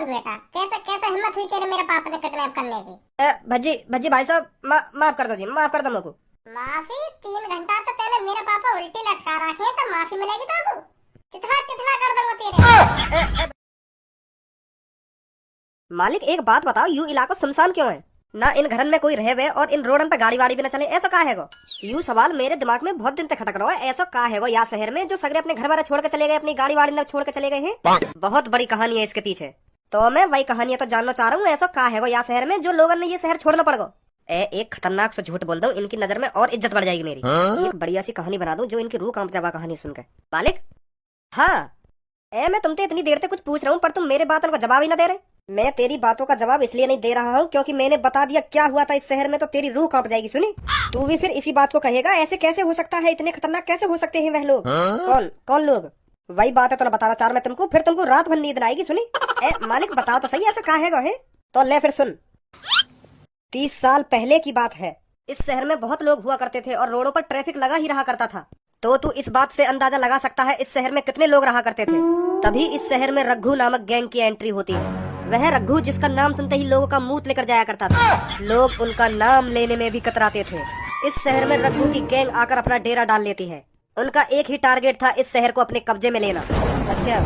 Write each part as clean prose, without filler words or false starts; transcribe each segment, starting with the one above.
बोल बेटा, कैसे कैसे हिम्मत हुई तेरे मेरे पापा ने किडनैप करने की? भज्जी भज्जी भाई साहब, माफ कर दो जी, माफ कर दो मेरे को। माफी? 3 घंटा तो पहले मेरे पापा उल्टी लटका रखे हैं, तो माफी मिलेगी तो चिथड़ा चिथड़ा कर दूंगा तेरे। मालिक एक बात बताओ, यू इलाका सुनसान क्यों है? ना इन घरन में कोई रहे हुए और इन रोडन पे गाड़ी वाड़ी भी ना चले, ऐसा का है गो? यू सवाल मेरे दिमाग में बहुत दिन तक खटक रहा है, ऐसा का है गो या शहर में जो सगरे अपने घर वाले छोड़ के चले गए, अपनी गाड़ी वाड़ी न छोड़ के चले गए हैं? बहुत बड़ी कहानी है इसके पीछे, तो मैं वही कहानी तो जानना चाह रहा हूँ। ऐसा का है गो या शहर में जो लोगों ने ये शहर छोड़ना पड़ गो? एक खतरनाक सा झूठ बोल दूं, इनकी नजर में और इज्जत बढ़ जाएगी मेरी। एक बढ़िया सी कहानी बना दूं जो इनकी रूह कांप जावा कहानी सुनकर। मालिक, हाँ मैं तुमसे इतनी देर से कुछ पूछ रहा हूँ पर तुम मेरे बातों का जवाब ही ना दे रहे। मैं तेरी बातों का जवाब इसलिए नहीं दे रहा हूँ क्योंकि मैंने बता दिया क्या हुआ था इस शहर में, तो तेरी रूह कांप जाएगी। सुनी, तू भी फिर इसी बात को कहेगा ऐसे कैसे हो सकता है, इतने खतरनाक कैसे हो सकते हैं वह लोग? कौन कौन लोग? वही बात है तो बताना चाह रहा मैं तुमको, फिर तुमको रात भर नींद न आएगी। सुनी, मालिक बताओ तो सही, ऐसा का है? तो ले फिर सुन। 30 साल पहले की बात है, इस शहर में बहुत लोग हुआ करते थे और रोडों पर ट्रैफिक लगा ही रहा करता था। तो तू इस बात से अंदाजा लगा सकता है इस शहर में कितने लोग रहा करते थे। तभी इस शहर में रघु नामक गैंग की एंट्री होती है। वह रघु जिसका नाम सुनते ही लोगों का मुंह लेकर जाया करता था, लोग उनका नाम लेने में भी कतराते थे। इस शहर में रघु की गैंग आकर अपना डेरा डाल लेती है। उनका एक ही टारगेट था, इस शहर को अपने कब्जे में लेना। अच्छा,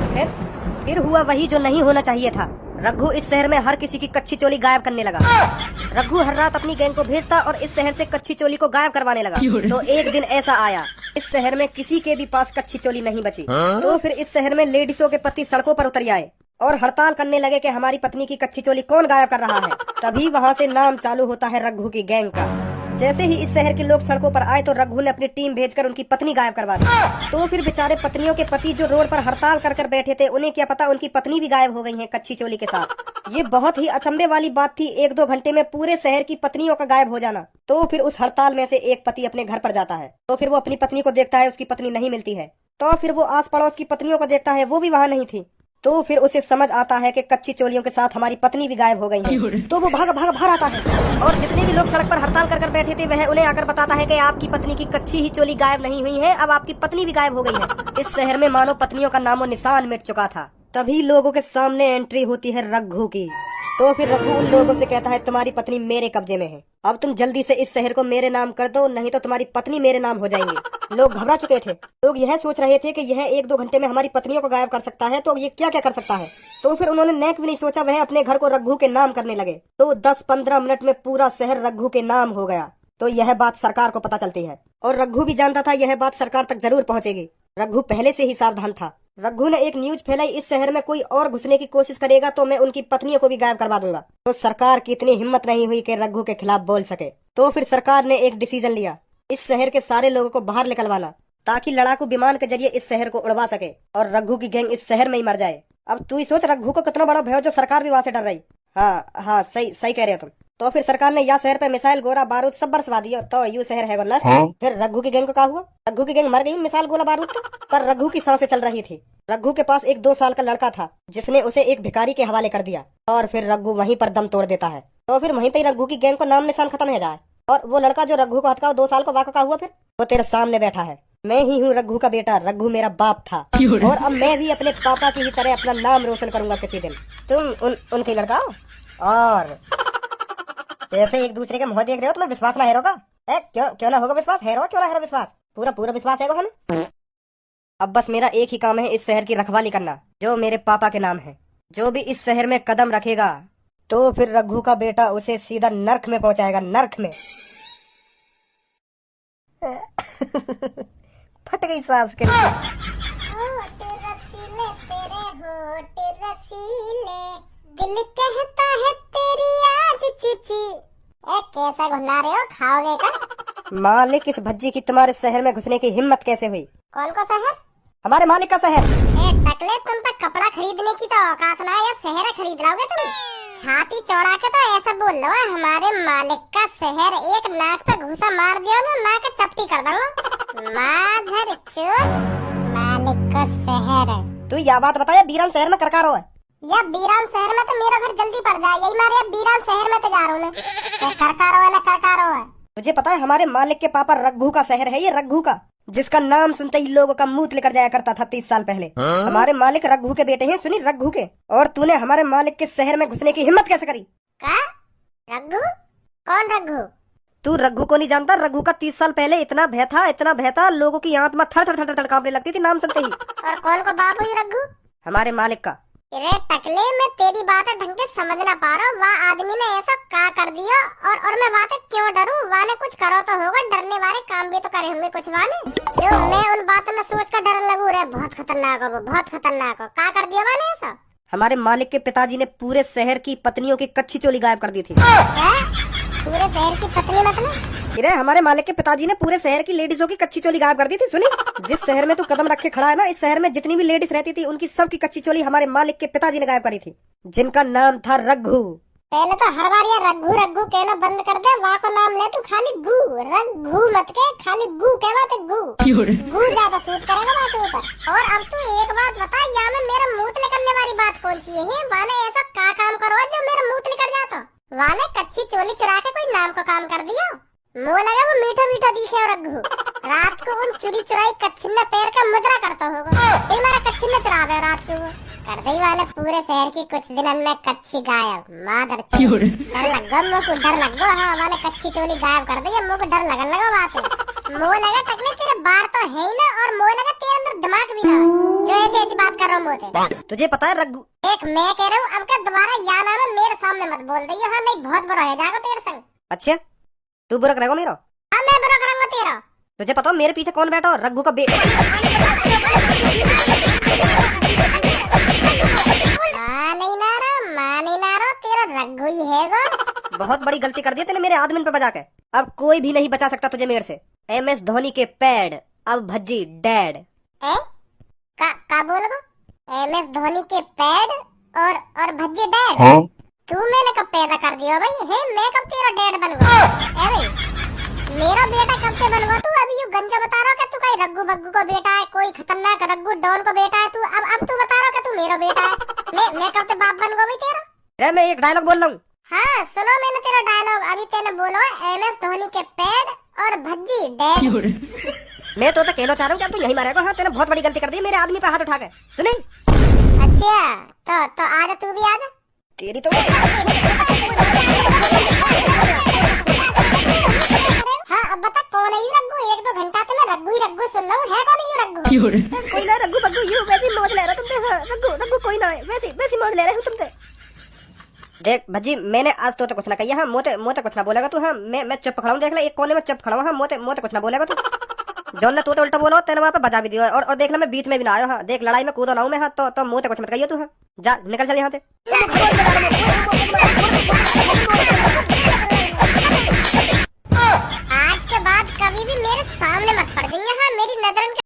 फिर हुआ वही जो नहीं होना चाहिए था। रघु इस शहर में हर किसी की कच्ची चोली गायब करने लगा। रघु हर रात अपनी गैंग को भेजता और इस शहर से कच्ची चोली को गायब करवाने लगा। तो एक दिन ऐसा आया, इस शहर में किसी के भी पास कच्ची चोली नहीं बची। तो फिर इस शहर में लेडीजों के पति सड़कों पर उतर आए और हड़ताल करने लगे कि हमारी पत्नी की कच्ची चोली कौन गायब कर रहा है। तभी वहाँ से नाम चालू होता है रघु की गैंग का। जैसे ही इस शहर के लोग सड़कों पर आए तो रघु ने अपनी टीम भेजकर उनकी पत्नी गायब करवा दी। तो फिर बेचारे पत्नियों के पति जो रोड पर हड़ताल कर कर बैठे थे, उन्हें क्या पता उनकी पत्नी भी गायब हो गई है कच्ची चोली के साथ। ये बहुत ही अचंभे वाली बात थी, 1-2 घंटे में पूरे शहर की पत्नियों का गायब हो जाना। तो फिर उस हड़ताल में से एक पति अपने घर पर जाता है, तो फिर वो अपनी पत्नी को देखता है, उसकी पत्नी नहीं मिलती है। तो फिर वो आस पड़ोस की पत्नियों को देखता है, वो भी वहाँ नहीं थी। तो फिर उसे समझ आता है कि कच्ची चोलियों के साथ हमारी पत्नी भी गायब हो गई है। तो वो भाग भाग भाग आता है और जितने भी लोग सड़क पर हड़ताल कर बैठे थे वह उन्हें आकर बताता है कि आपकी पत्नी की कच्ची ही चोली गायब नहीं हुई है, अब आपकी पत्नी भी गायब हो गई है। इस शहर में मानो पत्नियों का नामो निशान मिट चुका था। तभी लोगों के सामने एंट्री होती है रघु की। तो फिर रघु उन लोगों से कहता है, तुम्हारी पत्नी मेरे कब्जे में है, अब तुम जल्दी से इस शहर को मेरे नाम कर दो, नहीं तो तुम्हारी पत्नी मेरे नाम हो जाएंगी। लोग घबरा चुके थे, लोग यह सोच रहे थे कि यह 1-2 घंटे में हमारी पत्नियों को गायब कर सकता है, तो ये क्या क्या कर सकता है। तो फिर उन्होंने नेक भी नहीं सोचा, वह अपने घर को रघु के नाम करने लगे। तो 10-15 मिनट में पूरा शहर रघु के नाम हो गया। तो यह बात सरकार को पता चलती है और रघु भी जानता था यह बात सरकार तक जरूर पहुंचेगी। रघु पहले से ही सावधान था। रघु ने एक न्यूज फैलाई, इस शहर में कोई और घुसने की कोशिश करेगा तो मैं उनकी पत्नियों को भी गायब करवा दूंगा। तो सरकार की इतनी हिम्मत नहीं हुई कि रघु के खिलाफ बोल सके। तो फिर सरकार ने एक डिसीजन लिया, इस शहर के सारे लोगों को बाहर निकलवाना, ताकि लड़ाकू विमान के जरिए इस शहर को उड़वा सके और रघु की गैंग इस शहर में ही मर जाए। अब तू ही सोच, रघु को कितना बड़ा भय हो जो सरकार भी वहाँ से डर रही। हाँ, सही सही कह रहे हो तुम। तो फिर सरकार ने यह शहर पे मिसाइल, गोला बारूद सब बरसवा दिया, तो यू शहर है नष्ट। फिर रघु की गैंग को क्या हुआ? रघु की गैंग मर गई मिसाइल गोला बारूद तो, पर रघु की सांसें चल रही थी। रघु के पास एक 2 साल का लड़का था जिसने उसे एक भिखारी के हवाले कर दिया और फिर रघु वहीं पर दम तोड़ देता है। तो फिर वहीं पे रघु की गैंग को नाम निशान खत्म हो जाए। और वो लड़का जो रघु को हत्या 2 साल को वाक़ा हुआ, फिर वो तेरे सामने बैठा है। मैं ही हूँ रघु का बेटा, रघु मेरा बाप था और अब मैं भी अपने पापा की ही तरह अपना नाम रोशन करूंगा किसी दिन। तुम उनके लड़का हो और ऐसे एक दूसरे के मुंह देख रहे हो, तुम्हें विश्वास ना हेरोगा? क्यों ना होगा विश्वास? हेरो क्यों ना हेरो विश्वास? पूरा विश्वास है हमें। अब बस मेरा एक ही काम है, इस शहर की रखवाली करना जो मेरे पापा के नाम है। जो भी इस शहर में कदम रखेगा तो फिर रघु का बेटा उसे सीधा नर्क में पहुंचाएगा, नर्क में। फट गई सांस के लिए। होठ रसीले तेरे होठ रसीले, दिल कहता है तेरी आज चिची। कैसा घुला रहे हो, खाओगे का? मालिक, इस भज्जी की तुम्हारे शहर में घुसने की हिम्मत कैसे हुई? कौन को शहर? हमारे मालिक का शहर। टकले, तुम तक कपड़ा खरीदने की तो औकात ना है, या शहर खरीद लाओगे तुम? छाती चौड़ा के तो ऐसा बोल लो, हमारे मालिक का शहर, एक नाक पे घूसा मार दिया ना, नाक चपटी कर दूंगा। माधर चोद, मालिक का शहर है। तू यह बात बताया बीरान शहर में करकारो है? या बीरान शहर में तो मेरा घर जल्दी पड़ जाए, यही मारे बीरान शहर में तो जा रहा हूँ। करकारो है ना करकारो है। तुझे पता है हमारे मालिक के पापा रघु का शहर है ये, रघु का। जिसका नाम सुनते ही लोगों का मुंह लेकर जाया करता था 30 साल पहले। हमारे मालिक रघु के बेटे हैं, सुनी, रघु के। और तूने हमारे मालिक के शहर में घुसने की हिम्मत कैसे करी? का रघु? कौन रघु? तू रघु को नहीं जानता? रघु का 30 साल पहले इतना भय था, लोगों की आत्मा थर थर थर थर कांपने लगती थी नाम सुनते ही। और कौन को बाप हुई रघु? हमारे मालिक का। अरे टकले, मैं तेरी बातें ढंग से समझ ना पा रहा हूँ। वह आदमी ने ऐसा का कर दिया और मैं बातें क्यों डरूं? वाले कुछ करो तो होगा, डरने वाले काम भी तो करे होंगे कुछ वाले, जो मैं उन बातों में सोच कर डरने लगूं। रे बहुत खतरनाक हो वो, बहुत खतरनाक हो। का कर दिया वाले ऐसा? हमारे मालिक के पिताजी ने पूरे शहर की पत्नियों की कच्ची चोली गायब कर दी थी। क्या? पूरे शहर की पत्नी मतलब? अरे हमारे मालिक के पिताजी ने पूरे शहर की लेडीजों की कच्ची चोली गायब कर दी थी। सुनी, जिस शहर में तू कदम रख के खड़ा है ना, इस शहर में जितनी भी लेडीज रहती थी उनकी सबकी कच्ची चोली हमारे मालिक के पिताजी ने गायब करी थी, जिनका नाम था रघु। पहले तो हर बार ये रघु रघु कहना बंद कर दे। वहाँ को नाम ले तू खाली गु, रघु मत के, खाली गु कहवा तो गु ज्यादा सूट करेगा वहाँ के ऊपर। और अब तू एक बात बता, यहाँ में मेरा मुंह निकलने वाली बात कौन सी है? वाले ऐसा का काम करो जो मेरा मुंह निकल जाता? वाले कच्ची चोली चुरा के कोई नाम को काम कर दिया? मुँह लगा वो मीठा मीठा दिखे रघु। रात को उन चुरी चुराई कच्छिन में पैर का मुजरा करता होगा। ये मेरा कच्छिन में चुरा दे रात को कर दे वाले पूरे शहर की कुछ दिन में कच्ची गायब। मादर चोर, डर लग गो मुँह को, डर लग गो। हाँ वाले कच्ची चोली गायब कर दे, मुँह को डर लगन लगा बात है। मुँह लगा टकले तेरे बार तो है ही ना, और मुँह लगा तेरे अंदर दिमाग भी ना, जो ऐसी ऐसी बात कर रहा हूँ मुँह से। तुझे पता है रघु? एक मैं कह रहा हूँ, अब का दोबारा या नाम मेरे सामने मत बोल दे। हाँ नहीं बहुत बुरा है जाएगा तेरे संग। अच्छा, तू बुरा करेगा मेरा? हाँ मैं बुरा करूंगा तेरा। तुझे पता हो मेरे पीछे कौन बैठा हो? रघु का बेटा। नहीं नारो तेरा रघु ही है गो। बहुत बड़ी गलती कर दी तूने मेरे आदमी पे बजा के। अब कोई भी नहीं बचा सकता तुझे मेरे से। MS धोनी के पैड, अब भज्जी डैड। का बोल गो? MS धोनी के पैड और भज्जी डैड? हाँ? तू मैंने कब पैदा कर दिया भाई? है मैं कब तेरा डैड बन गया? है भाई मेरा बेटा कब से बन गया? तू अभी यू गंजा बता रहा कि तू कहीं रघु बग्गू को बेटा है, कोई खतरनाक रघु डॉन को बेटा है। तू अब तू बता रहा कि तू मेरा बेटा है। मैं कब से बाप बन गया भाई तेरा? अरे मैं एक डायलॉग बोल रहा हूँ। हाँ सुनो मैंने तेरा डायलॉग। अभी तेने बोलो MS धोनी के पैड और भज्जी डैड। मैं तो कहना चाह रहा हूँ कि अब तू यही मारेगा। हाँ तेने बहुत बड़ी गलती कर दी मेरे आदमी पे हाथ उठा के। सुनी? अच्छा तो आजा, तू भी आजा। तेरी तो हाँ अब बता कौन है ये रघु? एक दो घंटा तो मैं रघु ही रघु सुन रहा हूँ। है कौन ये रघु? कोई ना रघु बग्गू, यू वैसी मौज ले रहा तुमसे। हाँ, रघु कोई ना है, वैसी मौज ले रहे हो तुमसे। देख भज्जी, मैंने आज तो कुछ ना कही। हाँ मोते कुछ ना बोलेगा तू। हाँ मैं चुप खड़ा हूँ, देख ले एक कोने में चुप खड़ा हूँ। हाँ मोते कुछ ना बोलेगा तू। जॉन ने तोते उल्टा बोला तेरे वहाँ पे बजा भी दिया। और देखना मैं बीच में भी ना आया। हाँ देख लड़ाई में कूदा ना हूँ मैं। हाँ तो मोते कुछ मत कहिए तू। हाँ जा निकल चल यहाँ से।